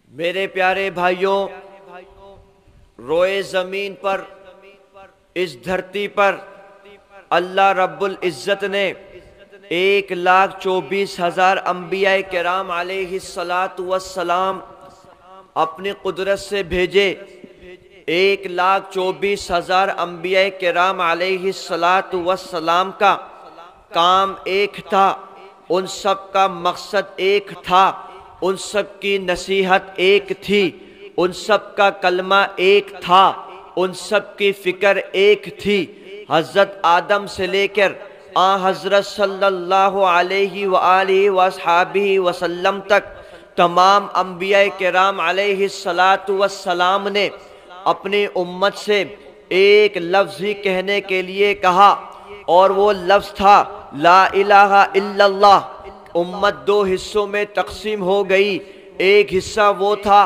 میرے پیارے بھائیوں، روئے زمین پر، اس دھرتی پر اللہ رب العزت نے 1,24,000 انبیاء کرام علیہ السلام اپنی قدرت سے بھیجے۔ 1,24,000 انبیاء کرام علیہ السلام کا کام ایک تھا، ان سب کا مقصد ایک تھا، ان سب کی نصیحت ایک تھی، ان سب کا کلمہ ایک تھا، ان سب کی فکر ایک تھی۔ حضرت آدم سے لے کر حضرت صلی اللہ علیہ وآلہ وصحبہ وسلم تک تمام انبیاء کرام علیہ السلام نے اپنی امت سے ایک لفظ ہی کہنے کے لیے کہا، اور وہ لفظ تھا لا الہ الا اللہ۔ امت دو حصوں میں تقسیم ہو گئی، ایک حصہ وہ تھا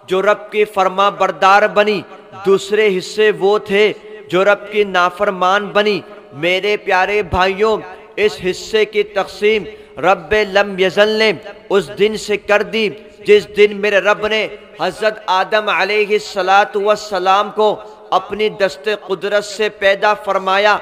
جو رب کی فرما بردار بنی، دوسرے حصے وہ تھے جو رب کی نافرمان بنی۔ میرے پیارے بھائیوں، اس حصے کی تقسیم رب لم یزل نے اس دن سے کر دی جس دن میرے رب نے حضرت آدم علیہ السلام کو اپنی دست قدرت سے پیدا فرمایا۔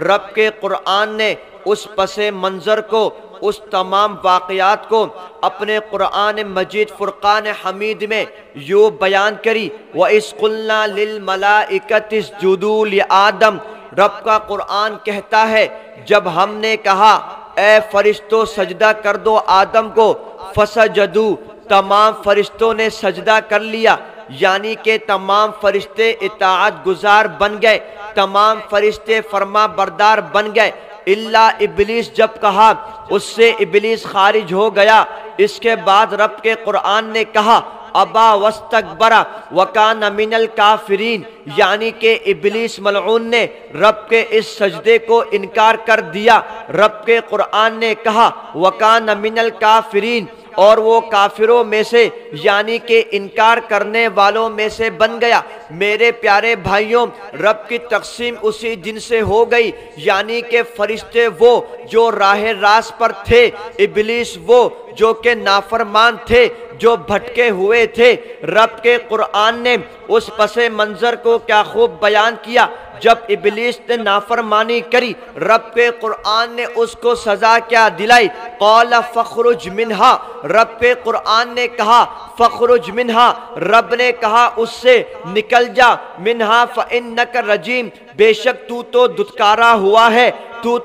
رب کے قرآن نے اس پس منظر کو، اس تمام واقعات کو اپنے قرآن مجید فرقان حمید میں یوں بیان کری، وَإِذْ قُلْنَا لِلْمَلَائِكَةِ اسْجُدُوا لِآدَمَ۔ رب کا قرآن کہتا ہے جب ہم نے کہا اے فرشتوں سجدہ کر دو آدم کو، فسجدوا، تمام فرشتوں نے سجدہ کر لیا، یعنی کہ تمام فرشتے اطاعت گزار بن گئے، تمام فرشتے فرما بردار بن گئے، الا ابلیس۔ جب کہا اس سے ابلیس خارج ہو گیا۔ اس کے بعد رب کے قرآن نے کہا ابا واستکبر وکان من الکافرین، یعنی کہ ابلیس ملعون نے رب کے اس سجدے کو انکار کر دیا۔ رب کے قرآن نے کہا وکان من الکافرین، اور وہ کافروں میں سے یعنی کہ انکار کرنے والوں میں سے بن گیا۔ میرے پیارے بھائیوں، رب کی تقسیم اسی دن سے ہو گئی، یعنی کہ فرشتے وہ جو راہ راست پر تھے، ابلیس وہ جو کہ نافرمان تھے، جو بھٹکے ہوئے تھے۔ رب کے قرآن نے اس پس منظر کو کیا خوب بیان کیا۔ جب ابلیس نے نافرمانی کری، رب کے قرآن نے اس کو سزا کیا دلائی، قال فخرج منہا۔ رب کے قرآن نے کہا فخرج منہا، رب نے کہا اس سے نکل جا، منہا فانک رجیم، بے شک تو دھتکارا ہوا ہے،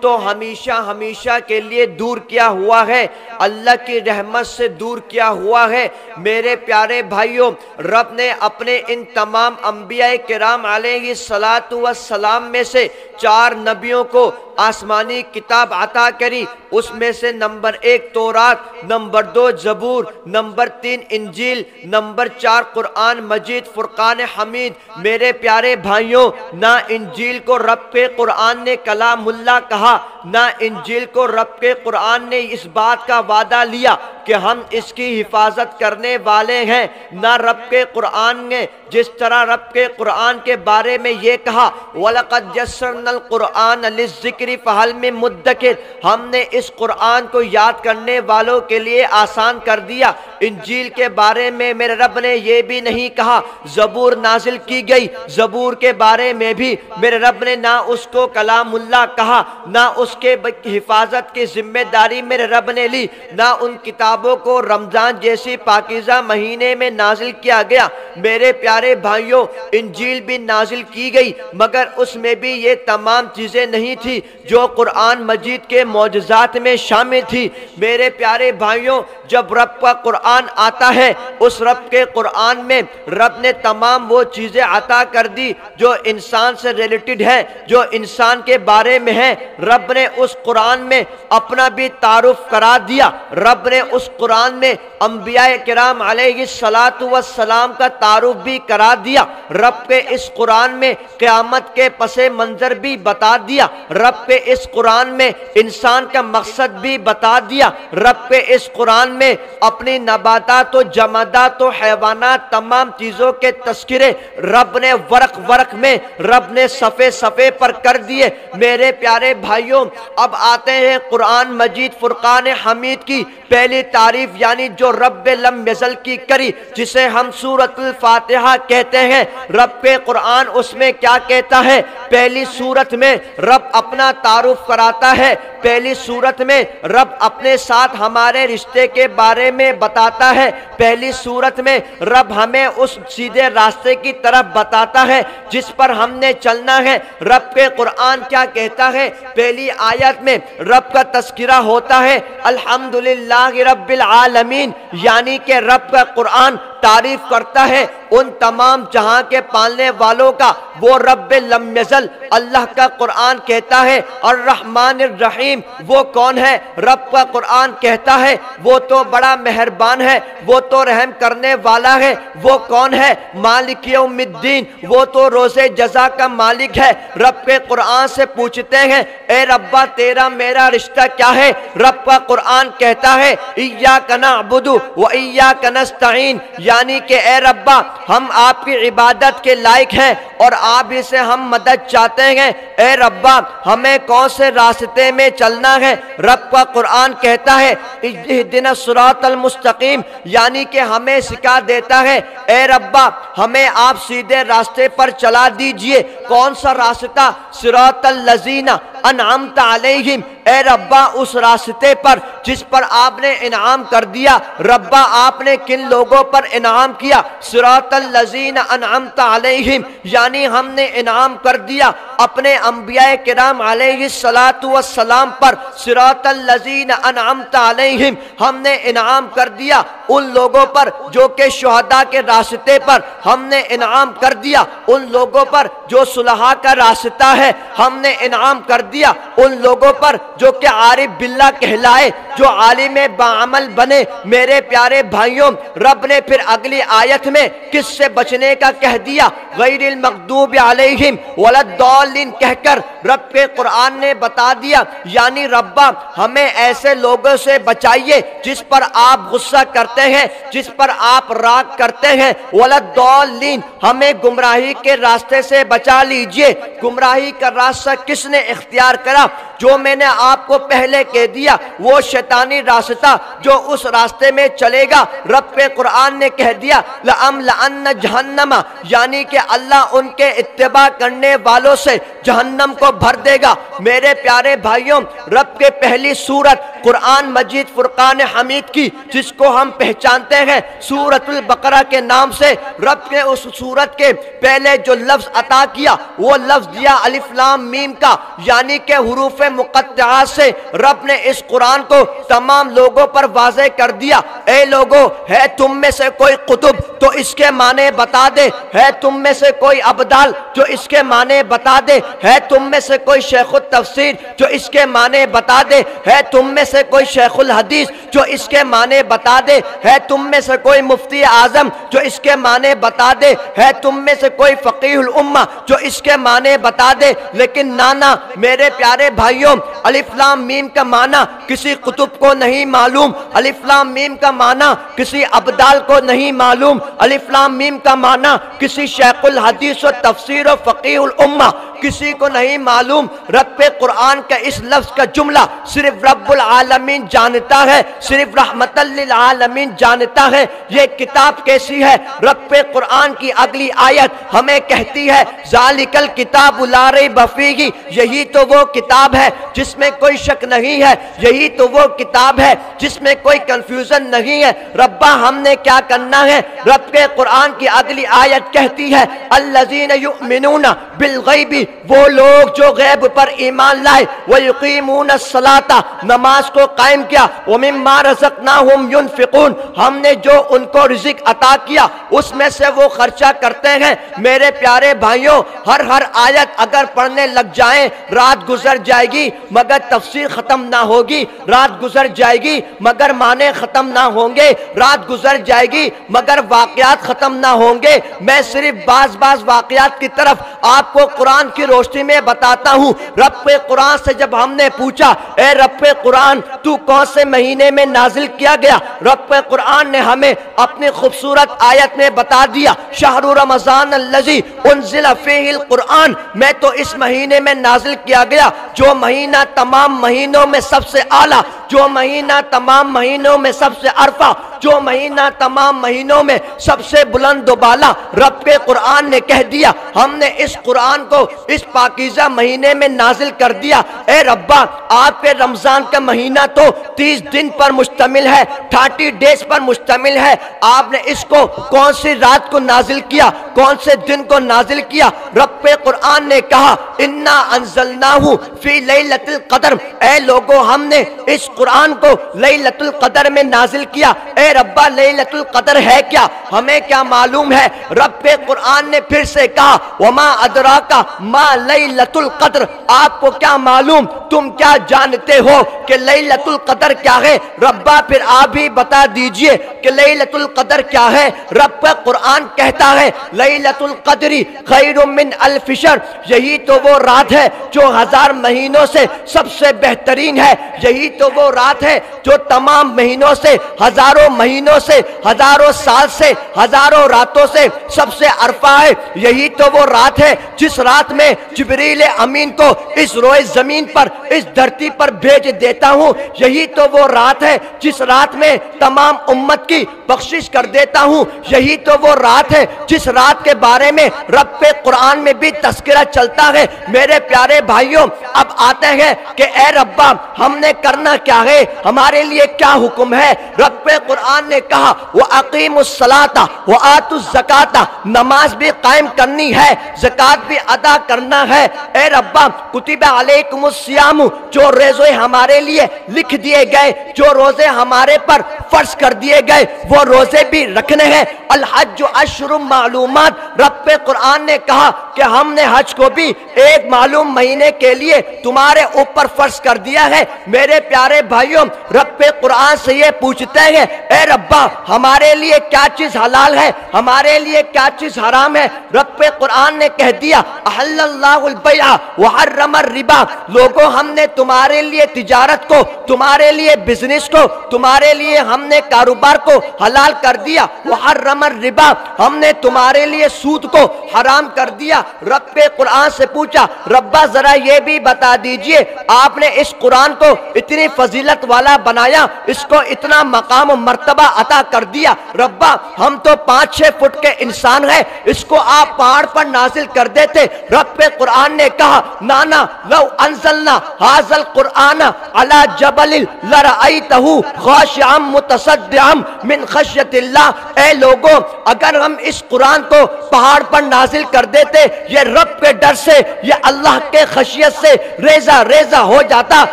تو ہمیشہ ہمیشہ کے لیے دور کیا ہوا ہے، اللہ کی رحمت سے دور کیا ہوا ہے۔ میرے پیارے بھائیوں، رب نے اپنے ان تمام انبیاء کرام علیہ السلام میں سے 4 نبیوں کو آسمانی کتاب عطا کری۔ اس میں سے نمبر 1 تورات، نمبر 2 زبور، نمبر 3 انجیل، نمبر 4 قرآن مجید فرقان حمید۔ میرے پیارے بھائیوں، نہ انجیل کو رب کے قرآن نے کلام اللہ کہا، نہ انجیل کو رب کے قرآن نے اس بات کا وعدہ لیا کہ ہم اس کی حفاظت کرنے والے ہیں، نہ رب کے قرآن نے جس طرح رب کے قرآن کے بارے میں یہ کہا وَلَقَدْ يَسَّرْنَا الْقُرْآنَ لِلذِّكْرِ فَهَلْ مِن مُدَّكِرٍ، ہم نے اس قرآن کو یاد کرنے والوں کے لیے آسان کر دیا۔ انجیل کے بارے میں میرے رب نے یہ بھی نہیں کہا۔ زبور نازل کی گئی، زبور کے بارے میں بھی میرے رب نے نہ اس کو کلام اللہ کہا، نہ اس کے حفاظت کی ذمہ داری میرے رب نے لی، نہ ان کتابوں کو رمضان جیسی پاکیزہ مہینے میں نازل کیا گیا۔ میرے پیارے بھائیوں، انجیل بھی نازل کی گئی، مگر اس میں بھی یہ تمام چیزیں نہیں تھی جو قرآن مجید کے معجزات میں شامل تھی۔ میرے پیارے بھائیوں، جب رب کا قرآن آتا ہے، اس رب کے قرآن میں رب نے تمام وہ چیزیں عطا کر دی جو انسان سے ریلیٹڈ ہے، جو انسان کے بارے میں ہے۔ رب نے اس قرآن میں اپنا بھی تعارف کرا دیا، رب نے اس قرآن میں انبیاء کرام علیہ السلام کا تعارف بھی کرا دیا، رب کے اس قرآن میں قیامت کے پس منظر بھی بتا دیا، رب کے اس قرآن میں انسان کا مقصد بھی بتا دیا، رب کے اس قرآن میں اپنی نباتات و جمادات و حیوانات تمام چیزوں کے تذکرے رب نے ورق ورق میں، رب نے صفحے صفحے پر کر دیے۔ میرے پیارے بھائیوں، اب آتے ہیں قرآن مجید فرقان حمید کی پہلی تعریف، یعنی جو رب لم یزل کی کری، جسے ہم سورۃ الفاتحہ کہتے ہیں۔ رب کے قرآن اس میں کیا کہتا ہے؟ پہلی سورت میں رب اپنا تعارف کراتا ہے، پہلی سورت میں رب اپنے ساتھ ہمارے رشتے کے بارے میں بتاتا ہے، پہلی سورت میں رب ہمیں اس سیدھے راستے کی طرف بتاتا ہے جس پر ہم نے چلنا ہے۔ رب کے قرآن کیا کہتا ہے؟ پہلی آیت میں رب کا تذکرہ ہوتا ہے، الحمدللہ رب العالمین، یعنی کہ رب کا قرآن تعریف کرتا ہے ان تمام جہاں کے پالنے والوں کا، وہ رب لم یزل۔ اللہ کا قرآن کہتا ہے الرحمن الرحیم، وہ کون ہے؟ رب کا قرآن کہتا ہے وہ تو بڑا مہربان ہے، وہ تو رحم کرنے والا ہے۔ وہ کون ہے؟ مالک یوم الدین، وہ تو روز جزا کا مالک ہے۔ رب کے قرآن سے پوچھتے ہیں اے ربا تیرا میرا رشتہ کیا ہے؟ رب کا قرآن کہتا ہے ایاک نعبد و ایاک نستعین، یعنی کہ اے ربا ہم آپ کی عبادت کے لائق ہیں اور آپ ہی سے ہم مدد چاہتے ہیں۔ اے ربا ہمیں کون سے راستے میں چلنا ہے؟ رب کا قرآن کہتا ہے اہدنا الصراط المستقیم، یعنی کہ ہمیں سکھا دیتا ہے اے ربا ہمیں آپ سیدھے راستے پر چلا دیجئے۔ کون سا راستہ؟ صراط الذین انعمت علیہم، اے ربا اس راستے پر جس پر آپ نے انعام کر دیا۔ ربا آپ نے کن لوگوں پر انعام کیا؟ صراط الذین انعمت علیہم، یعنی ہم نے انعام کر دیا اپنے انبیاء کرام علیہ الصلاۃ والسلام پر۔ صراط الذین انعمت علیہم، ہم نے انعام کر دیا ان لوگوں پر جو کہ شہداء کے راستے پر، ہم نے انعام کر دیا ان لوگوں پر جو صلحاء کا راستہ ہے، ہم نے انعام کر دیا ان لوگوں پر جو کہ عارف باللہ کہلائے، جو عالم باعمل بنے۔ میرے پیارے بھائیوں، رب نے پھر اگلی آیت میں کس سے بچنے کا کہہ دیا؟ غیر المغضوب علیہم ولا الضالین کہہ کر رب کے قرآن نے بتا دیا، یعنی ربا ہمیں ایسے لوگوں سے بچائیے جس پر آپ غصہ کرتے ہیں، جس پر آپ راگ کرتے ہیں۔ ولا الضالین، ہمیں گمراہی کے راستے سے بچا لیجئے۔ گمراہی کا راستہ کس نے اختیار کرا؟ جو میں نے آپ کو پہلے کہہ دیا، وہ شیطانی راستہ جو اس راستے میں چلے گا، رب کے قرآن نے کہہ دیا لَأَمْلَأَنَّ جَهَنَّمَ، یعنی کہ اللہ ان کے اتباع کرنے والوں سے جہنم کو بھر دے گا۔ میرے پیارے بھائیوں، رب کے پہلی سورت قرآن مجید فرقان حمید کی، جس کو ہم پہچانتے ہیں سورۃ البقرہ کے نام سے، رب نے اس سورت کے پہلے جو لفظ عطا کیا وہ لفظ دیا الف لام میم کا، یعنی کہ حروف مقطعات سے رب نے اس قرآن کو تمام لوگوں پر واضح کر دیا۔ اے لوگو، ہے تم میں سے کوئی قطب تو اس کے معنی بتا دے، ہے تم میں سے کوئی ابدال جو اس کے معنی بتا دے، ہے تم میں سے کوئی شیخ التفسیر جو اس کے معنی بتا دے، ہے تم میں سے کوئی شیخ الحدیث جو اس کے معنی بتا دے، ہے تم میں سے کوئی مفتی اعظم جو اس کے معنی بتا دے، ہے تم میں سے کوئی فقیہ الامہ جو اس کے معنی بتا دے۔ لیکن نانا میرے پیارے بھائیوں، الف لام میم کا معنی کسی قطب کو نہیں معلوم، الف لام میم کا معنی کسی ابدال کو نہیں معلوم، الف لام میم کا معنی کسی شیخ الحدیث و تفسیر و فقیہ الامہ کسی کو نہیں معلوم۔ رب قرآن کا اس لفظ کا جملہ صرف رب العالمین جانتا ہے، صرف رحمت للعالمین جانتا ہے۔ یہ کتاب کیسی ہے؟ رب قرآن کی اگلی آیت ہمیں کہتی ہے ذالک الکتاب لا ریب فیہ، یہی تو وہ کتاب ہے جس میں کوئی شک نہیں ہے، یہی تو وہ کتاب ہے جس میں کوئی کنفیوژن نہیں ہے۔ ربا ہم نے کیا کرنا ہے؟ رب کے قرآن کی اگلی آیت کہتی ہے الذین یؤمنون بالغیب وہ لوگ جو غیب پر ایمان لائے، وَيُقِيمُونَ الصَّلَاةَ نماز کو قائم کیا، وَمِمَّا رَزَقْنَاهُمْ يُنْفِقُونَ ہم نے جو ان کو رزق عطا کیا اس میں سے وہ خرچہ کرتے ہیں۔ میرے پیارے بھائیوں، ہر آیت اگر پڑھنے لگ جائیں رات گزر جائے گی مگر تفسیر ختم نہ ہوگی، رات گزر جائے گی مگر معنی ختم نہ ہوں گے، رات گزر جائے گی مگر واقعات ختم نہ ہوں گے۔ میں صرف بعض واقعات کی طرف آپ کو قرآن کی روشنی میں بتاتا ہوں۔ رب قرآن سے جب ہم نے پوچھا اے رب قرآن تو کون سے مہینے میں نازل کیا گیا، رب قرآن نے ہمیں اپنی خوبصورت آیت میں بتا دیا، شہر رمضان الذی انزل فیہ القرآن، میں تو اس مہینے میں نازل کیا گیا جو مہینہ تمام مہینوں میں سب سے اعلیٰ، جو مہینہ تمام مہینوں میں سب سے عرفہ، جو مہینہ تمام مہینوں میں سب سے بلند و بالا۔ رب کے قرآن نے کہہ دیا ہم نے اس قرآن کو اس پاکیزہ مہینے میں نازل کر دیا۔ اے ربا آپ کے رمضان کا مہینہ تو 30 دن پر مشتمل ہے، 30 ڈیز پر مشتمل ہے، آپ نے اس کو کون سی رات کو نازل کیا، کون سے دن کو نازل کیا؟ رب قرآن نے کہا انا انزلناہ فی لیلۃ القدر، اے لوگو ہم نے اس قرآن کو لیلۃ القدر میں نازل کیا۔ اے ربا لیلۃ القدر ہے کیا؟ ہمیں کیا معلوم ہے؟ رب قرآن نے پھر سے کہا وما ادراک ما لیلۃ القدر، آپ کو کیا معلوم، تم کیا جانتے ہو کہ لیلۃ القدر کیا ہے؟ ربا پھر آپ بھی بتا دیجئے کہ لیلۃ القدر کیا ہے؟ رب قرآن کہتا ہے لیلۃ القدر خیر من الف شہر، یہی تو وہ رات ہے جو 1000 مہینوں سے سب سے بہترین ہے، یہی تو وہ رات ہے جو تمام مہینوں سے، ہزاروں مہینوں سے، ہزاروں سال سے، ہزاروں راتوں سے سب سے عرفہ ہے، یہی تو وہ رات ہے جس رات میں جبریل امین کو اس روئے زمین پر، اس دھرتی پر بھیج دیتا ہوں، یہی تو وہ رات ہے جس رات میں تمام امت کی بخشش کر دیتا ہوں، یہی تو وہ رات ہے جس رات کے بارے میں رب قرآن میں بھی تذکرہ چلتا ہے۔ میرے پیارے بھائیوں اب آتے ہیں کہ اے ربا ہم نے کرنا کیا ہے، ہمارے لیے کیا حکم ہے؟ رب قرآن نے کہا وَأَقِيمُوا الصَّلَاةَ وَآتُوا الزَّكَاةَ، نماز بھی قائم کرنی ہے، زکوٰۃ بھی ادا کرنا ہے۔ اے ربا کتب علیکم الصیام، جو روزے ہمارے لیے لکھ دیے گئے، جو روزے ہمارے پر فرض کر دیے گئے وہ روزے بھی رکھنے ہیں۔ الحج اشہر معلومات، رب قرآن نے کہا کہ ہم نے حج کو بھی ایک معلوم مہینے کے لیے تمہارے اوپر فرض کر دیا ہے۔ میرے پیارے بھائیوں رب قرآن سے یہ پوچھتے ہیں اے ربا ہمارے لیے کیا چیز حلال ہے، ہمارے لیے کیا چیز حرام ہے؟ رب قرآن نے کہہ دیا احل اللہ البیع وحرم الربا، لوگوں ہم نے تمہارے لیے تجارت کو، تمہارے لیے بزنس کو، تمہارے لیے ہم نے کاروبار کو حلال کر دیا، وحرم الربا ہم نے تمہارے لیے سود کو حرام کر دیا۔ رب قرآن سے پوچھا ربا ذرا یہ بھی بتا دیجئے آپ نے اس قرآن کو اتنی فضیلت والا بنایا، اس کو اتنا مقام و مرتبہ عطا کر دیا، ربا ہم تو 5-6 فٹ کے انسان ہیں، اس کو آپ پہاڑ پر نازل کر دیتے۔ رب قرآن نے کہا نانا لو انزلنا ھذا القرآن علی جبل لرأیتہ خاشعا متصدعا من خشیۃ اللہ، اے لوگوں اگر ہم اس قرآن کو پہاڑ پر نازل کر دیتے یہ رب کے ڈر سے، یہ اللہ کے خشیت سے ریزہ ریزہ ہو جاتا۔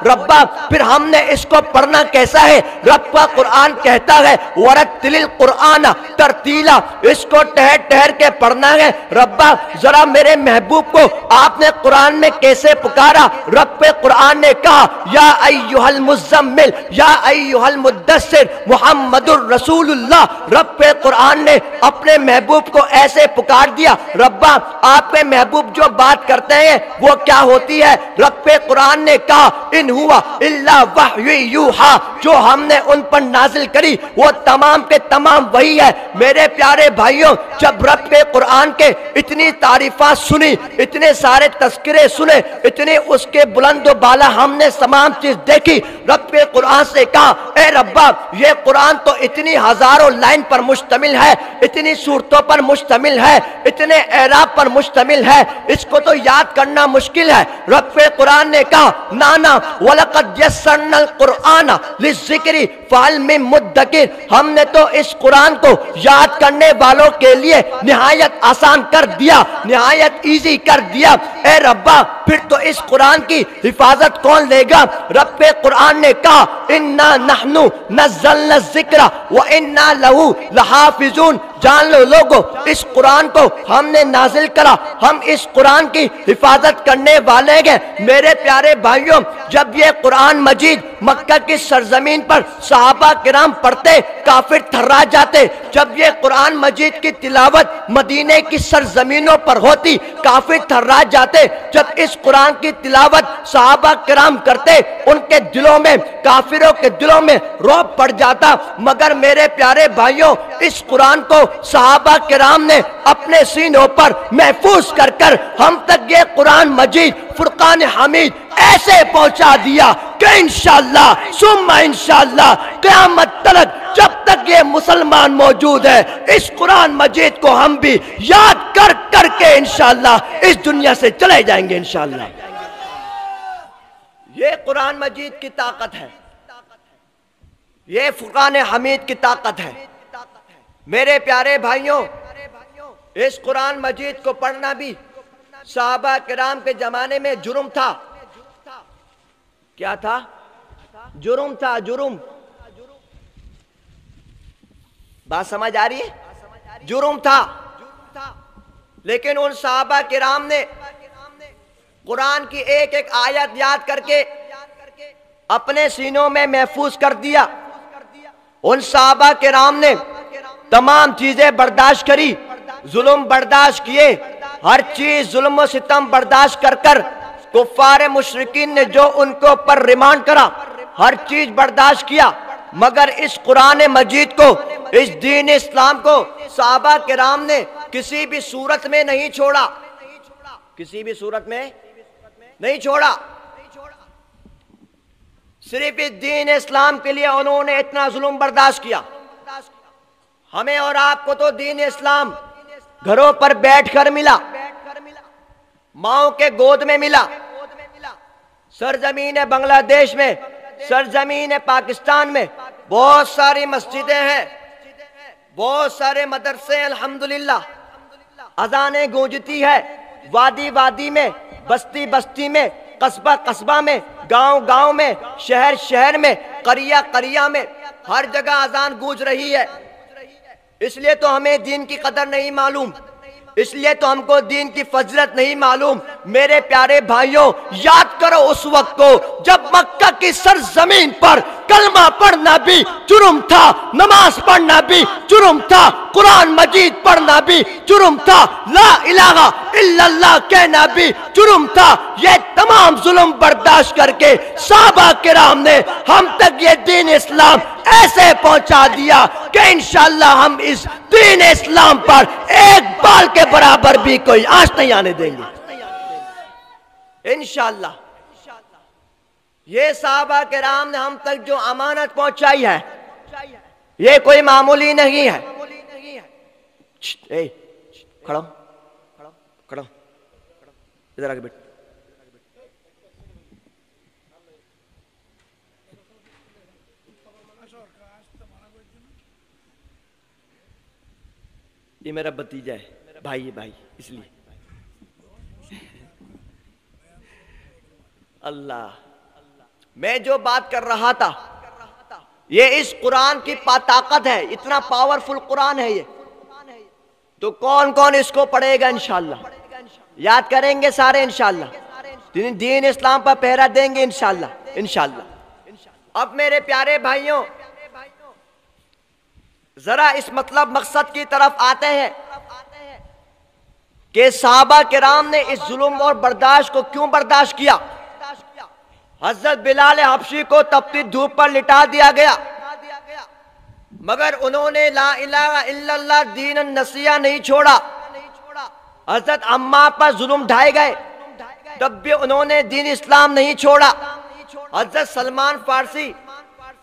ربا پھر ہم نے اس کو پڑھنا کیسا ہے؟ رب کا قرآن کہتا ہے ورتل القرآن ترتیلا، اس کو ٹہر ٹہر کے پڑھنا ہے۔ ربا ذرا میرے محبوب کو آپ نے قرآن میں کیسے پکارا؟ رب قرآن نے کہا یا ایھا المزمل یا ایھا المدثر محمد الرسول اللہ، رب قرآن نے اپنے محبوب کو ایسے پکار دیا۔ ربا آپ کے محبوب جو بات کرتے ہیں وہ کیا ہوتی ہے؟ رب قرآن نے کہا ان ہوا الا وحی یوحا، جو ہم نے ان پر نازل کری وہ تمام کے تمام وہی ہے۔ میرے پیارے بھائیوں جب رب قرآن کے اتنی تعریفات سنی، اتنے سارے تذکرے سنے، اتنے اس کے بلند و بالا ہم نے تمام چیز دیکھی، رب قرآن سے کہا اے ربا یہ قرآن تو اتنی ہزاروں لائن پر مشتمل ہے، اتنی صورتوں پر مشتمل ہے، اتنے اعراب پر مشتمل ہے، اس کو تو یاد کرنا مشکل ہے۔ رب قرآن نے کہا نانا وَلَقَدْ يَسَّرْنَا الْقُرْآنَ لِلذِّكْرِ فَهَلْ مِن مُدَّكِرٍ، ہم نے تو اس قرآن کو یاد کرنے والوں کے لیے نہایت آسان کر دیا، نہایت ایزی کر دیا۔ اے ربا پھر تو اس قرآن کی حفاظت کون لے گا؟ رب قرآن نے کہا اِنَّا نَحْنُ نَزَّلْنَا الذِّكْرَ وَإِنَّا لَهُ لَحَافِظُونَ، جان لو لوگو اس قرآن کو ہم نے نازل کرا، ہم اس قرآن کی حفاظت کرنے والے ہیں۔ میرے پیارے بھائیوں، جب یہ قرآن مجید مکہ کی سرزمین پر صحابہ کرام پڑھتے کافر تھرا جاتے، جب یہ قرآن مجید کی تلاوت مدینے کی سرزمینوں پر ہوتی کافر تھرا جاتے، جب اس قرآن کی تلاوت صحابہ کرام کرتے ان کے دلوں میں، کافروں کے دلوں میں رعب پڑ جاتا۔ مگر میرے پیارے بھائیوں، اس قرآن کو صحابہ کرام نے اپنے سینوں پر محفوظ کر کر ہم تک یہ قرآن مجید فرقان حمید ایسے پہنچا دیا کہ انشاءاللہ ثم انشاءاللہ قیامت تلک جب تک یہ مسلمان موجود ہے اس قرآن مجید کو ہم بھی یاد کر کر کے انشاءاللہ اس دنیا سے چلے جائیں گے انشاءاللہ۔ یہ قرآن مجید کی طاقت ہے، یہ فرقان حمید کی طاقت ہے۔ میرے پیارے بھائیوں، اس قرآن مجید کو پڑھنا بھی صحابہ کرام کے زمانے میں جرم تھا۔ کیا تھا؟ جرم تھا، جرم۔ بات سمجھ آ رہی ہے؟ جرم تھا، لیکن ان صحابہ کرام نے قرآن کی ایک ایک آیت یاد کر کے اپنے سینوں میں محفوظ کر دیا۔ ان صحابہ کرام نے تمام چیزیں برداشت کری، ظلم برداشت کیے، ہر چیز ظلم و ستم برداشت کر کر کفار مشرکین نے جو ان کو پر ریمانڈ کرا ہر چیز برداشت کیا، مگر اس قرآن مجید کو، اس دین اسلام کو صحابہ کرام نے کسی بھی صورت میں نہیں چھوڑا، کسی بھی صورت میں نہیں چھوڑا۔ صرف اس دین اسلام کے لیے انہوں نے اتنا ظلم برداشت کیا۔ ہمیں اور آپ کو تو دین اسلام گھروں پر بیٹھ کر ملا، ماؤں کے گود میں ملا۔ سرزمین بنگلہ دیش میں، سرزمین پاکستان میں بہت ساری مسجدیں ہیں، بہت سارے مدرسے، الحمدللہ اذانیں گونجتی ہے، وادی وادی میں، بستی بستی میں، قصبہ قصبہ میں، گاؤں گاؤں میں، شہر شہر میں، قریہ قریہ میں، ہر جگہ اذان گونج رہی ہے۔ اس لیے تو ہمیں دین کی قدر نہیں معلوم، اس لیے تو ہم کو دین کی فضیلت نہیں معلوم۔ میرے پیارے بھائیوں، یاد کرو اس وقت کو جب مکہ کی سرزمین پر کلمہ پڑھنا بھی جرم تھا، نماز پڑھنا بھی جرم تھا، قرآن مجید پڑھنا بھی جرم تھا، لا الہ الا اللہ کہنا بھی جرم تھا۔ یہ تمام ظلم برداشت کر کے صحابہ کرام نے ہم تک یہ دین اسلام ایسے پہنچا دیا کہ انشاءاللہ ہم اس دین اسلام پر ایک بال کے برابر بھی کوئی آنچ نہیں آنے دیں گے انشاءاللہ۔ یہ صحابہ کرام نے ہم تک جو امانت پہنچائی ہے یہ کوئی معمولی نہیں ہے۔ کھڑا کھڑا ادھر آگے بیٹھ۔ یہ میرا بھتیجا ہے، بھائی ہے، بھائی، اس لیے اللہ میں جو بات کر رہا تھا یہ اس قرآن کی طاقت ہے، اتنا پاورفل قرآن ہے یہ۔ تو کون کون اس کو پڑھے گا انشاءاللہ؟ یاد کریں گے سارے انشاءاللہ، دین اسلام پر پہرا دیں گے انشاءاللہ انشاءاللہ۔ اب میرے پیارے بھائیوں ذرا اس مطلب مقصد کی طرف آتے ہیں کہ صحابہ کرام نے اس ظلم اور برداشت کو کیوں برداشت کیا۔ حضرت بلال حبشی کو تپتی دھوپ پر لٹا دیا گیا، مگر انہوں نے لا الہ الا اللہ دین النصیحہ نہیں چھوڑا۔ حضرت عمار پر ظلم ڈھائے گئے تب بھی انہوں نے دین اسلام نہیں چھوڑا۔ حضرت سلمان فارسی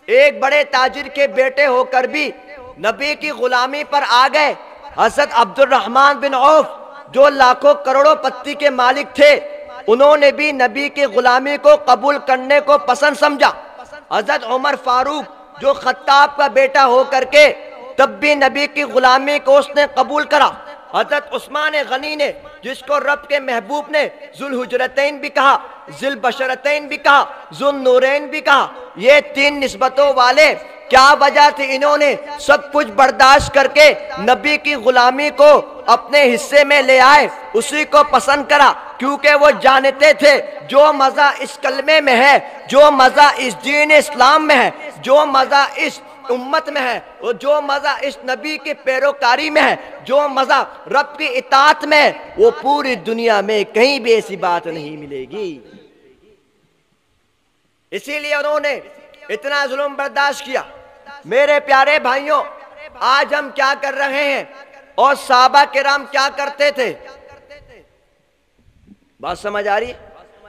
ایک بڑے تاجر کے بیٹے ہو کر بھی نبی کی غلامی پر آ گئے۔ حضرت عبد الرحمن بن عوف جو لاکھوں کروڑوں پتی کے مالک تھے، انہوں نے بھی نبی کی غلامی کو قبول کرنے کو پسند سمجھا۔ حضرت عمر فاروق جو خطاب کا بیٹا ہو کر کے تب بھی نبی کی غلامی کو اس نے قبول کرا۔ حضرت عثمان غنی نے، جس کو رب کے محبوب نے ذوالحجرتین بھی کہا، ذوالبشرتین بھی کہا، ذوالنورین بھی کہا، یہ تین نسبتوں والے، کیا وجہ تھی؟ انہوں نے سب کچھ برداشت کر کے نبی کی غلامی کو اپنے حصے میں لے آئے، اسی کو پسند کرا، کیونکہ وہ جانتے تھے جو مزہ اس کلمے میں ہے، جو مزہ اس دین اسلام میں ہے، جو مزہ اس امت میں ہے، اور جو مزہ اس نبی کی پیروکاری میں ہے، جو مزہ رب کی اطاعت میں ہے، وہ پوری دنیا میں کہیں بھی ایسی بات نہیں ملے گی۔ اسی لیے انہوں نے اتنا ظلم برداشت کیا۔ میرے پیارے بھائیوں، آج ہم کیا کر رہے ہیں اور صحابہ کرام کیا کرتے تھے؟ بات سمجھ آ رہی ہے؟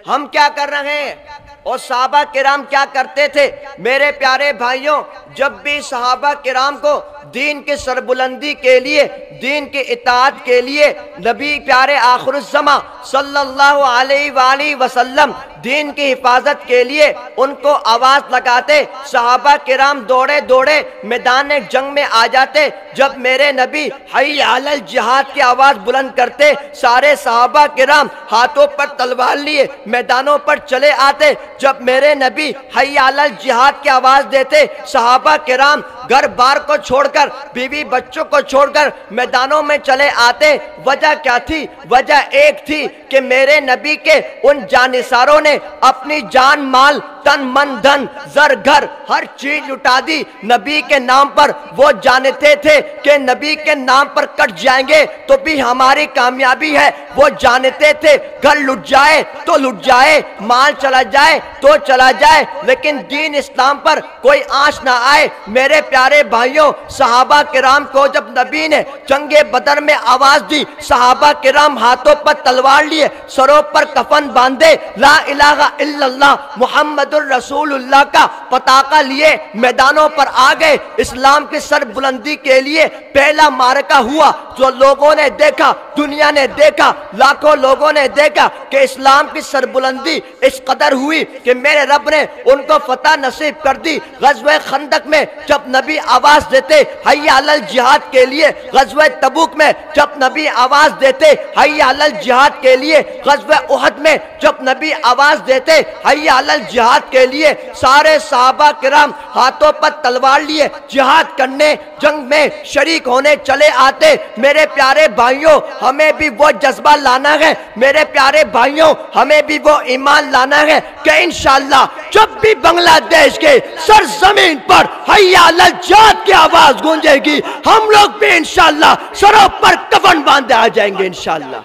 ہم کیا کر رہے ہیں اور صحابہ کرام کیا کرتے تھے؟ میرے پیارے بھائیوں، جب بھی صحابہ کرام کو دین کی سربلندی کے لیے، دین کی اطاعت کے لیے، نبی پیارے آخر الزماں صلی اللہ علیہ وآلہ وسلم دین کی حفاظت کے لیے ان کو آواز لگاتے، صحابہ کرام دوڑے دوڑے میدان جنگ میں آ جاتے۔ جب میرے نبی حی علی الجہاد کی آواز بلند کرتے، سارے صحابہ کرام ہاتھوں پر تلوار لیے میدانوں پر چلے آتے۔ جب میرے نبی حی علی الجہاد کی آواز دیتے، صحابہ کرام گھر بار کو چھوڑ کر، بیوی بچوں کو چھوڑ کر میدانوں میں چلے آتے۔ وجہ کیا تھی؟ وجہ ایک تھی کہ میرے نبی کے ان جانثاروں نے اپنی جان مال، تن من دھن، زر گھر، ہر چیز لٹا دی نبی کے نام پر۔ وہ جانتے تھے کہ نبی کے نام پر کٹ جائیں گے تو بھی ہماری کامیابی ہے۔ وہ جانتے تھے گھر لٹ جائے تو لٹ جائے، مال چلا جائے تو چلا جائے، لیکن دین اسلام پر کوئی آنچ نہ آئے۔ میرے پیارے بھائیوں، صحابہ کرام کو جب نبی نے جنگ بدر میں آواز دی، صحابہ کرام ہاتھوں پر تلوار لیے، سروں پر کفن باندھے، لا الہ الا اللہ محمد الرسول اللہ کا پتاقہ لیے میدانوں پر آ گئے۔ اسلام کی سر بلندی کے لیے پہلا معرکہ ہوا، جو لوگوں نے دیکھا، دنیا نے دیکھا، لاکھوں لوگوں نے دیکھا کہ اسلام کی سربلندی اس قدر ہوئی کہ میرے رب نے ان کو فتح نصیب کر دی۔ غزوہ خندق میں جب نبی آواز دیتے حی علی الجہاد کے لیے، غزوہ تبوک میں جب نبی آواز دیتے حی علی الجہاد کے لیے، غزوہ احد میں جب نبی آواز دیتے حی علی الجہاد کے لیے، سارے صحابہ کرام ہاتھوں پر تلوار لیے جہاد کرنے، جنگ میں شریک ہونے چلے آتے۔ میرے پیارے بھائیوں، ہمیں بھی وہ جذبہ لانا ہے، میرے پیارے بھائیوں، ہمیں بھی وہ ایمان لانا ہے کہ انشاءاللہ جب بھی بنگلہ دیش کے سرزمین پر حی علی الجہاد کی آواز گونجے گی، ہم لوگ بھی انشاءاللہ سروں پر کفن باندھے آ جائیں گے انشاءاللہ۔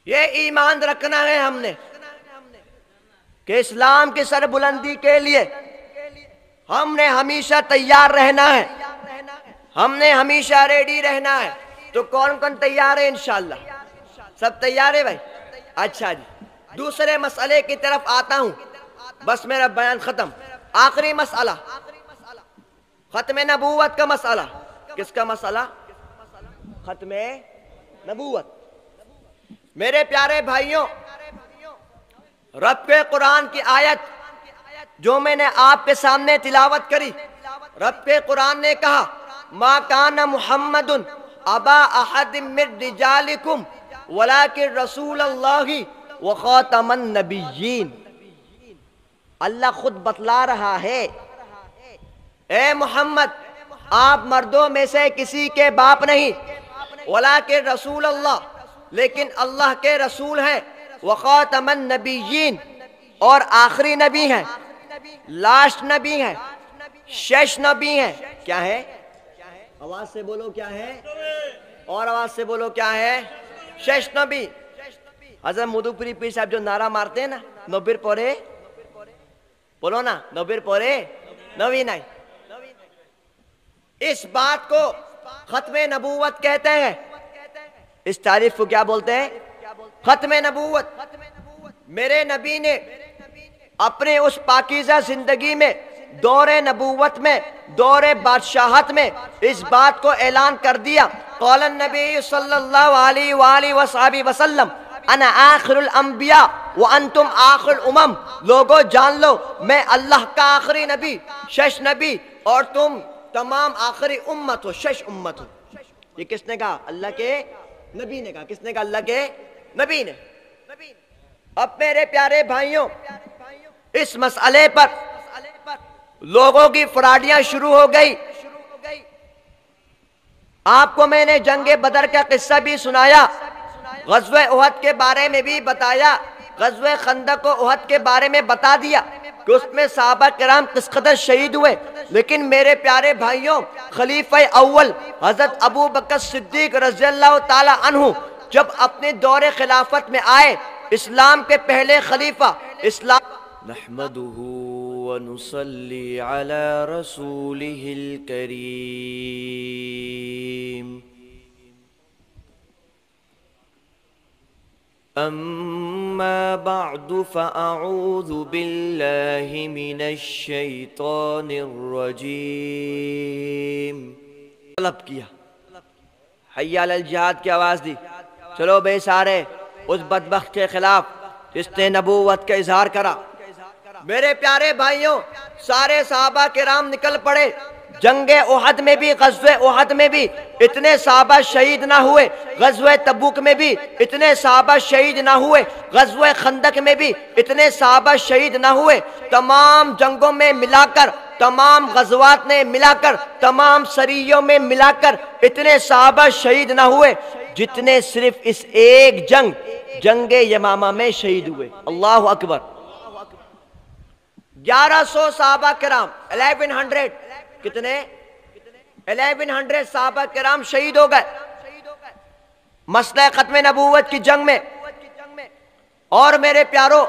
یہ ایمان رکھنا ہے ہم نے کہ اسلام کی سربلندی کے لیے ہم نے ہمیشہ تیار رہنا ہے، ہم نے ہمیشہ ریڈی رہنا ہے۔ تو کون کون تیار ہے انشاءاللہ؟ سب تیار ہے بھائی؟ اچھا جی، دوسرے مسئلے کی طرف آتا ہوں، بس میرا بیان ختم۔ آخری مسئلہ، ختم نبوت کا مسئلہ۔ کس کا مسئلہ؟ ختم نبوت۔ میرے پیارے بھائیوں، رب کے قرآن کی آیت جو میں نے آپ کے سامنے تلاوت کری، رب کے قرآن نے کہا ما کان محمد ابا احد من رجالکم ولکن رسول اللہ وخاتم النبیین۔ اللہ خود بتلا رہا ہے، اے محمد آپ مردوں میں سے کسی کے باپ نہیں، ولکن رسول اللہ، لیکن اللہ کے رسول ہیں، وخاتم النبیین، اور آخری نبی ہیں، لاسٹ نبی ہیں، شش نبی ہیں۔ کیا ہے؟ آواز سے بولو کیا ہے؟ اور آواز سے بولو کیا ہے؟ شش نبی۔ حضرت مدھوپوری پیر صاحب جو نعرہ مارتے ہیں نا، نوبر پورے، بولو نا، نوبر پورے نوی نائی، اس بات کو ختم نبوت کہتے ہیں۔ اس تعریف کو کیا بولتے ہیں؟ ختم نبوت۔ میرے نبی نے اپنے اس پاکیزہ زندگی میں، دور نبوت میں، دور بادشاہت میں اس بات کو اعلان کر دیا، قال النبی صلی اللہ علیہ وآلہ وصحبہ وسلم انا آخر الانبیاء وانتم آخر الامم، لوگوں جان لو میں اللہ کا آخری نبی، شش نبی، اور تم تمام آخری امت ہو، شش امت ہو۔ یہ کس نے کہا؟ اللہ کے نبی نے کہا۔ کس نے کہا؟ اللہ کے نبی نے۔ اب میرے پیارے بھائیوں، اس مسئلے پر لوگوں کی فراڈیاں شروع ہو گئی۔ آپ کو میں نے جنگ بدر کا قصہ بھی سنایا، غزوہ احد کے بارے میں بھی بتایا، غزوہ خندق و احد کے بارے میں بتا دیا کہ اس میں صحابہ کرام کس قدر شہید ہوئے۔ لیکن میرے پیارے بھائیوں، خلیفہ اول حضرت ابو بکر صدیق رضی اللہ تعالی عنہ جب اپنے دور خلافت میں آئے، اسلام کے پہلے خلیفہ، اسلام نحمده ونصلي على رسوله الكريم أما بعد فأعوذ بالله من الشيطان الرجيم۔ طلب کیا، حی علی الجہاد کی آواز دی، چلو بے سارے اس بدبخت کے خلاف جس نے نبوت کا اظہار کرا۔ میرے پیارے بھائیوں، سارے صحابہ کرام نکل پڑے۔ جنگ احد میں بھی، غزوہ احد میں بھی اتنے صحابہ شہید نہ ہوئے، غزوہ تبوک میں بھی اتنے صحابہ شہید نہ ہوئے، غزوہ خندق میں بھی اتنے صحابہ شہید نہ ہوئے۔ تمام جنگوں میں ملا کر، تمام غزوات نے ملا کر، تمام سریوں میں ملا کر اتنے صحابہ شہید نہ ہوئے جتنے صرف اس ایک جنگ یمامہ میں شہید ہوئے۔ اللہ اکبر! 1100 صحابہ کرام، 1100 کتنے؟ 1100 صحابہ کرام شہید ہو گئے مسئلہ ختم نبوت کی جنگ میں۔ اور میرے پیارو،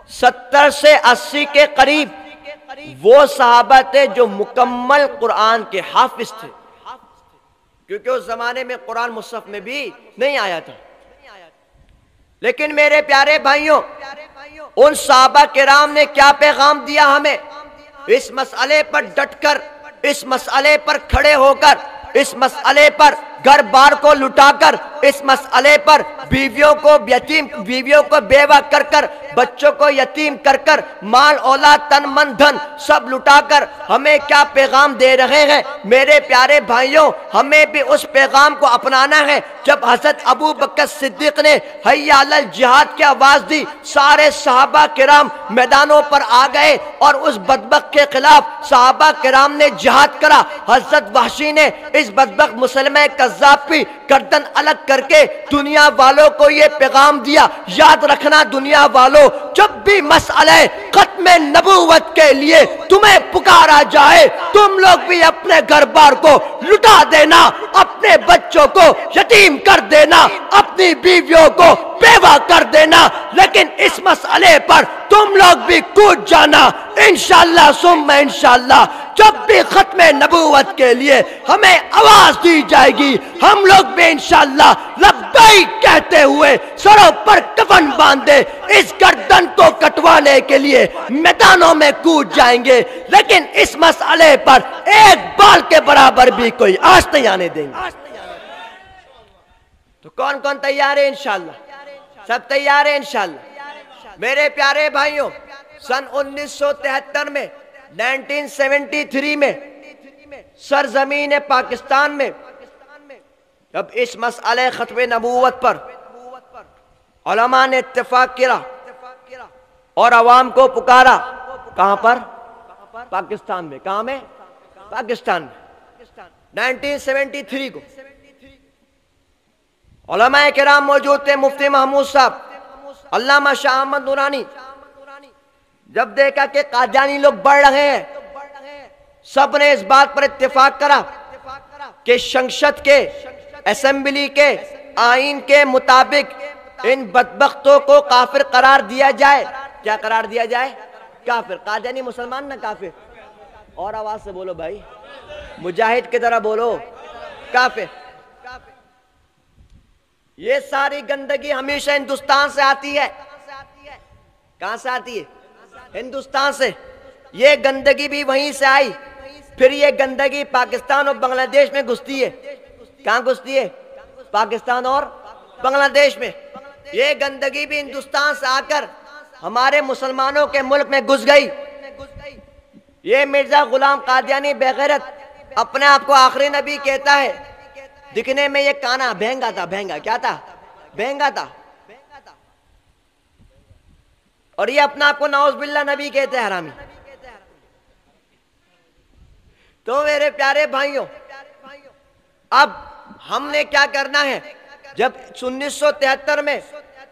70 سے 80 کے قریب وہ صحابہ تھے جو مکمل قرآن کے حافظ تھے، کیونکہ اس زمانے میں قرآن مصحف میں بھی نہیں آیا تھا۔ لیکن میرے پیارے بھائیوں، ان صحابہ کرام نے کیا پیغام دیا ہمیں؟ اس مسئلے پر ڈٹ کر، اس مسئلے پر کھڑے ہو کر، اس مسئلے پر گھر بار کو لٹا کر، اس مسئلے پر بیویوں کو یتیم، بیویوں کو بیوہ کر کر، بچوں کو یتیم کر کر، مال اولاد تن من دھن سب لٹا کر ہمیں کیا پیغام دے رہے ہیں؟ میرے پیارے بھائیوں، ہمیں بھی اس پیغام کو اپنانا ہے۔ جب حضرت ابو بکر صدیق نے حی علی الجہاد کی آواز دی، سارے صحابہ کرام میدانوں پر آ گئے اور اس بدبخت کے خلاف صحابہ کرام نے جہاد کرا۔ حضرت وحشی نے اس بدبخت مسلمہ کذاب کی گردن الگ کر کے دنیا والوں کو یہ پیغام دیا، یاد رکھنا دنیا والوں، جب بھی مسئلہ ختم نبوت کے لیے تمہیں پکارا جائے، تم لوگ بھی اپنے گھر بار کو لٹا دینا، اپنے بچوں کو یتیم کر دینا، اپنی بیویوں کو بیوہ کر دینا، لیکن اس مسئلے پر تم لوگ بھی کود جانا انشاءاللہ ثم انشاءاللہ۔ جب بھی ختم نبوت کے لیے ہمیں آواز دی جائے گی، ہم لوگ بھی انشاءاللہ لبیک کہتے ہوئے سروں پر کفن باندھے اس گردن کو کٹوانے کے لیے میدانوں میں کود جائیں گے، لیکن اس مسئلے پر ایک بال کے برابر بھی کوئی آس نہیں آنے دیں گے۔ تو کون کون تیار ہے؟ انشاءاللہ سب تیار ہے انشاءاللہ۔ میرے پیارے بھائیوں، سن 1973 میں، 1973 میں سرزمین پاکستان میں جب اس مسئلہ ختم نبوت پر علماء نے اتفاق کیا اور عوام کو پکارا، کہاں پر؟ پاکستان میں۔ کہاں میں؟ پاکستان میں۔ 1973 کو علماء کرام موجود تھے، مفتی محمود صاحب، علامہ شاہ احمد نورانی۔ جب دیکھا کہ قادیانی لوگ بڑھ رہے ہیں، سب نے اس بات پر اتفاق کرا کہ شنشت کے، اسمبلی کے آئین کے مطابق ان بدبختوں کو کافر قرار دیا جائے۔ کیا قرار دیا جائے؟ کافر۔ قادیانی مسلمان نہ کافر؟ اور آواز سے بولو بھائی، مجاہد کی طرح بولو، کافر۔ یہ ساری گندگی ہمیشہ ہندوستان سے آتی ہے۔ کہاں سے آتی ہے؟ ہندوستان سے، یہ گندگی بھی وہیں سے آئی، پھر یہ گندگی پاکستان اور بنگلہ دیش میں گھستی ہے۔ کہاں گھستی ہے؟ پاکستان اور بنگلہ دیش میں۔ یہ گندگی بھی ہندوستان سے آ کر ہمارے مسلمانوں کے ملک میں گھس گئی۔ یہ مرزا غلام قادیانی بے غیرت اپنے آپ کو آخری نبی کہتا ہے، دکھنے میں یہ کانا بہنگا تھا، بہنگا کیا تھا؟ بہنگا تھا، اور یہ اپنا آپ کو نعوذ باللہ نبی کہتے ہیں، حرامی۔ تو میرے پیارے بھائیوں، اب ہم نے کیا کرنا ہے؟ جب 1973 میں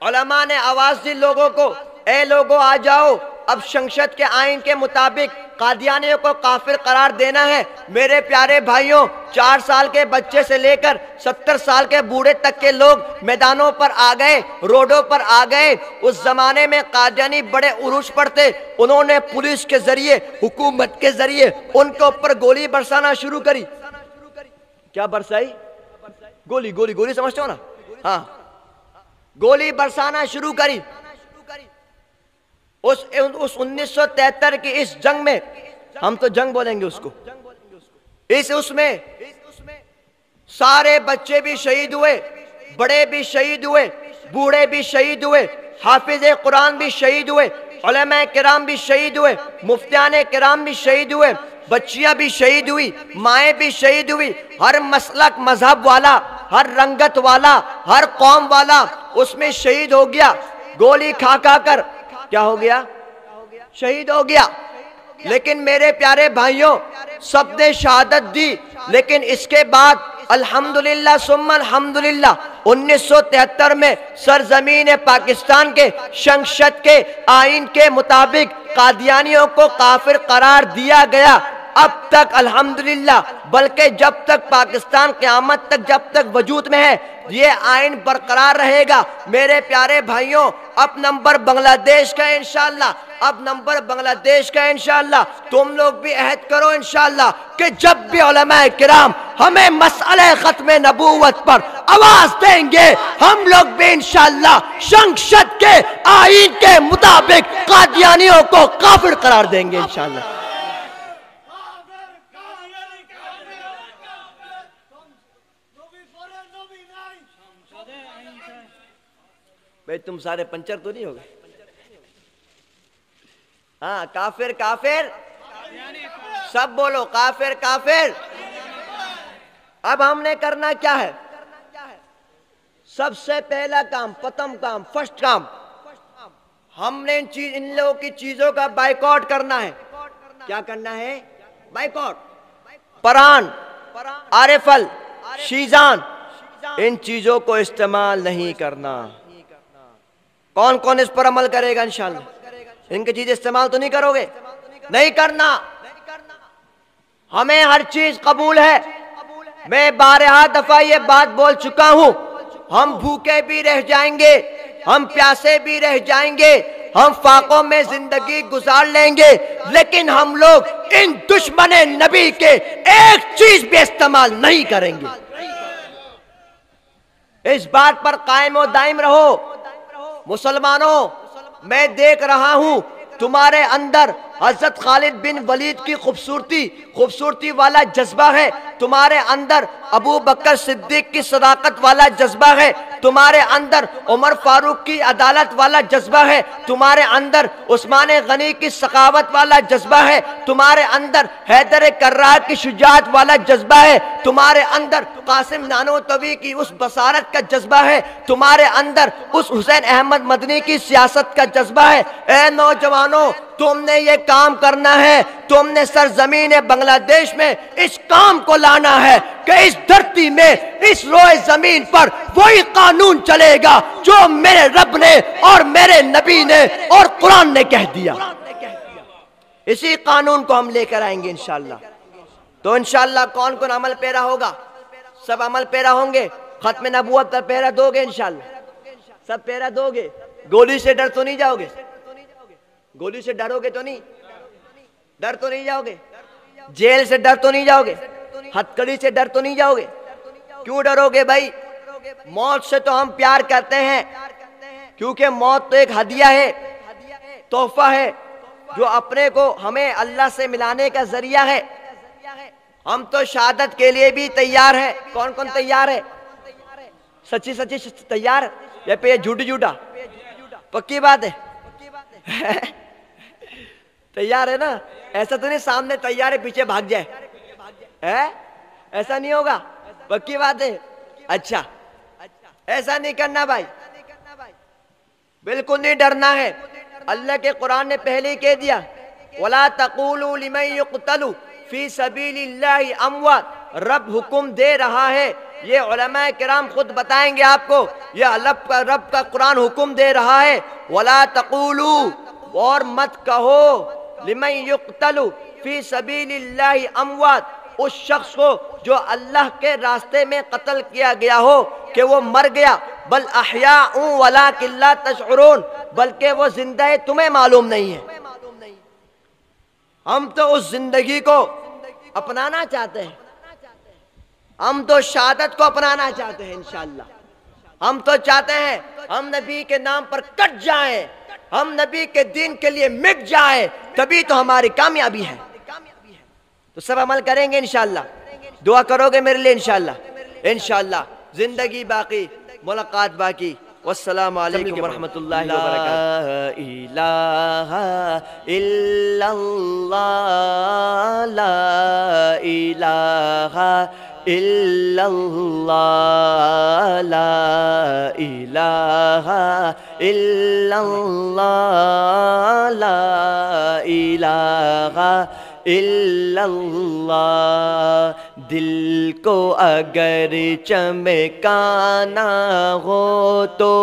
علماء نے آواز دی لوگوں کو، اے لوگوں آ جاؤ، اب سنسد کے آئین کے مطابق قادیانیوں کو کافر قرار دینا ہے۔ میرے پیارے بھائیوں، 4 سال کے بچے سے لے کر 70 سال کے بوڑھے تک کے لوگ میدانوں پر آ گئے، روڈوں پر آ گئے۔ اس زمانے میں قادیانی بڑے عروج پر تھے، انہوں نے پولیس کے ذریعے، حکومت کے ذریعے ان کے اوپر گولی برسانا شروع کری۔ کیا برسائی؟ گولی، گولی، گولی سمجھتے ہو نا؟ ہاں، گولی برسانا شروع کری۔ اس 1973 کی اس جنگ میں، ہم تو جنگ بولیں گے اس کو، اس میں سارے بچے بھی شہید ہوئے، بڑے بھی شہید ہوئے، بوڑھے بھی شہید ہوئے، حافظ قرآن بھی شہید ہوئے، علماء کرام بھی شہید ہوئے، مفتیان کرام بھی شہید ہوئے، بچیاں بھی شہید ہوئی، مائیں بھی شہید ہوئی۔ ہر مسلک مذہب والا، ہر رنگت والا، ہر قوم والا اس میں شہید ہو گیا، گولی کھا کھا کر کیا ہو گیا؟ شہید ہو گیا۔ لیکن میرے پیارے بھائیوں، سب نے شہادت دی، لیکن اس کے بعد الحمدللہ ثم الحمدللہ 1973 میں سرزمین پاکستان کے سنسد کے آئین کے مطابق قادیانیوں کو کافر قرار دیا گیا۔ اب تک الحمدللہ، بلکہ جب تک پاکستان قیامت تک جب تک وجود میں ہے، یہ آئین برقرار رہے گا۔ میرے پیارے بھائیوں، اب نمبر بنگلہ دیش کا انشاءاللہ، اب نمبر بنگلہ دیش کا انشاءاللہ۔ تم لوگ بھی عہد کرو انشاءاللہ کہ جب بھی علماء کرام ہمیں مسئلہ ختم نبوت پر آواز دیں گے، ہم لوگ بھی انشاءاللہ سنسد کے آئین کے مطابق قادیانیوں کو کافر قرار دیں گے انشاءاللہ۔ بھئی تم سارے پنچر تو نہیں ہو گئے؟ ہاں، کافر کافر سب بولو، کافر کافر۔ اب ہم نے کرنا کیا ہے؟ سب سے پہلا کام، پرتم کام، فرسٹ کام، ہم نے ان لوگوں کی چیزوں کا بائیکاٹ کرنا ہے۔ کیا کرنا ہے؟ بائیکاٹ۔ پران، عارفل، شیزان، ان چیزوں کو استعمال نہیں کرنا۔ کون کون اس پر عمل کرے گا انشاءاللہ؟ ان کی چیز استعمال تو نہیں کرو گے؟ نہیں کرنا۔ ہمیں ہر چیز قبول ہے۔ میں بارہا دفعہ یہ بات بول چکا ہوں، ہم بھوکے بھی رہ جائیں گے، ہم پیاسے بھی رہ جائیں گے، ہم فاقوں میں زندگی گزار لیں گے، لیکن ہم لوگ ان دشمن نبی کے ایک چیز بھی استعمال نہیں کریں گے۔ اس بات پر قائم و دائم رہو۔ مسلمانوں، میں دیکھ رہا ہوں تمہارے اندر حضرت خالد بن ولید کی خوبصورتی والا جذبہ ہے، تمہارے اندر ابو بکر صدیق کی صداقت والا جذبہ ہے، تمہارے اندر عمر فاروق کی عدالت والا جذبہ ہے، تمہارے اندر عثمان غنی کی سخاوت والا جذبہ ہے، تمہارے اندر حیدر کرار کی شجاعت والا جذبہ ہے، تمہارے اندر قاسم نانوتوی کی اس بصارت کا جذبہ ہے، تمہارے اندر اس حسین احمد مدنی کی سیاست کا جذبہ ہے۔ اے نوجوانوں، تم نے یہ کام کرنا ہے، تم نے سرزمین بنگلہ دیش میں اس کام کو لانا ہے کہ اس دھرتی میں، اس روئے زمین پر وہی قانون چلے گا جو میرے رب نے اور میرے نبی نے اور قرآن نے کہہ دیا۔ اسی قانون کو ہم لے کر آئیں گے انشاءاللہ۔ تو انشاءاللہ کون کون عمل پیرا ہوگا؟ سب عمل پیرا ہوں گے۔ ختم نبوت پر پیرا دو گے انشاءاللہ؟ سب پیرا دو گے؟ گولی سے ڈر تو نہیں جاؤ گے؟ گولی سے ڈرو گے تو نہیں؟ ڈر تو نہیں جاؤ گے؟ جیل سے ڈر تو نہیں جاؤ گے؟ ہتکڑی سے ڈر تو نہیں جاؤ گے؟ کیوں ڈرو گے بھائی؟ موت سے تو ہم پیار کرتے ہیں، کیونکہ موت تو ایک ہدیہ ہے، تحفہ ہے۔ جو اپنے کو ہمیں اللہ سے ملانے کا ذریعہ ہے. ہم تو شہادت کے لیے بھی تیار ہیں. کون کون تیار ہے؟ سچی سچی تیار یا پہ جھوٹ جھوٹا؟ پکی بات ہے. تیار ہے نا؟ ایسا تو نہیں سامنے تیار ہے پیچھے بھاگ جائے، ایسا نہیں ہوگا. پکی بات ہے. اچھا ایسا نہیں کرنا بھائی، بالکل نہیں ڈرنا ہے. اللہ کے قرآن نے پہلے ہی کہہ دیا وَلَا تَقُولُوا لِمَن يُقْتَلُ فِي سَبِيلِ اللَّهِ أَمْوَاتٌ. رب حکم دے رہا ہے، یہ علماء کرام خود بتائیں گے آپ کو، یہ رب کا قرآن حکم دے رہا ہے وَلَا تَقُولُوا، اور مت کہو لِمَن يُقْتَلُ فِي سَبِيلِ اللَّهِ أَمْوَاتٌ، اس شخص کو جو اللہ کے راستے میں قتل کیا گیا ہو کہ وہ مر گیا، بل احیاء ولکن لا تشعرون، بلکہ وہ زندہ ہے تمہیں معلوم نہیں ہے. ہم تو اس زندگی کو اپنانا چاہتے ہیں، ہم تو شہادت کو اپنانا چاہتے ہیں انشاءاللہ. ہم تو چاہتے ہیں ہم نبی کے نام پر کٹ جائیں، ہم نبی کے دین کے لیے مٹ جائیں، تبھی تو ہماری کامیابی ہے. تو سب عمل کریں گے انشاءاللہ. دعا کرو گے میرے لیے انشاءاللہ. انشاءاللہ زندگی باقی، ملاقات باقی. والسلام علیکم ورحمۃ اللہ وبرکاتہ. لا الہ الا اللہ، لا الہ الا اللہ، لا الہ الا اللہ، لا الہ الا اللہ. دل کو اگر چمکانا ہو تو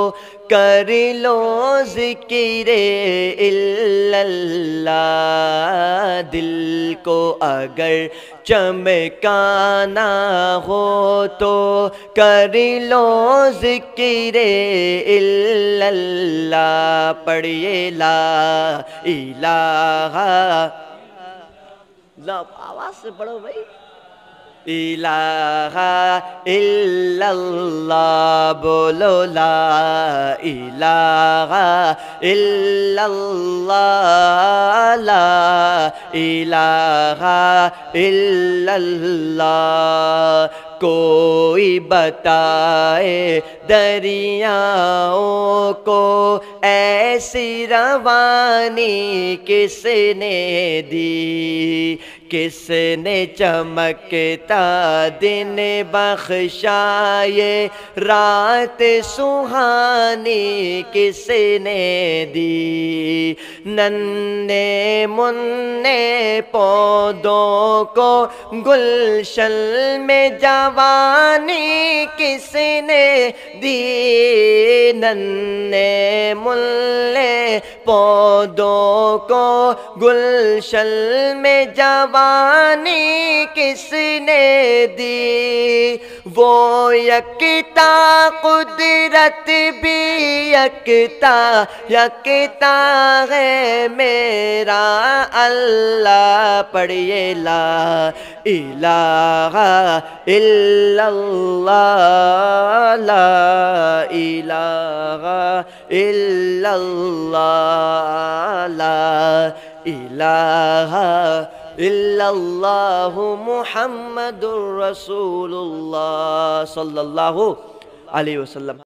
کر لو ذکر الا اللہ. دل کو اگر چمکانا ہو تو کر لو ذکر الا اللہ. پڑھیے لا الہ، آواز سے پڑھو بھائی. الہ الا اللہ، بولو لا الہ الا اللہ، لا الہ الا اللہ. کوئی بتائے دریاؤں کو ایسی روانی کس نے دی، کس نے چمکتا دن بخشا یہ رات سہانی کس نے دی. ننھے منھے پودوں کو گلشن میں جوانی کس نے دی. ننھے منھے پودوں کو گلشن میں جوانی کس نے دی. وہ یکتا قدرت بھی یکتا یکتا ہے میرا اللہ. پڑھیے لا الہ الا اللہ، لا الہ الا اللہ، لا الہ الا اللہ محمد الرسول اللہ صلی اللہ علیہ وسلم.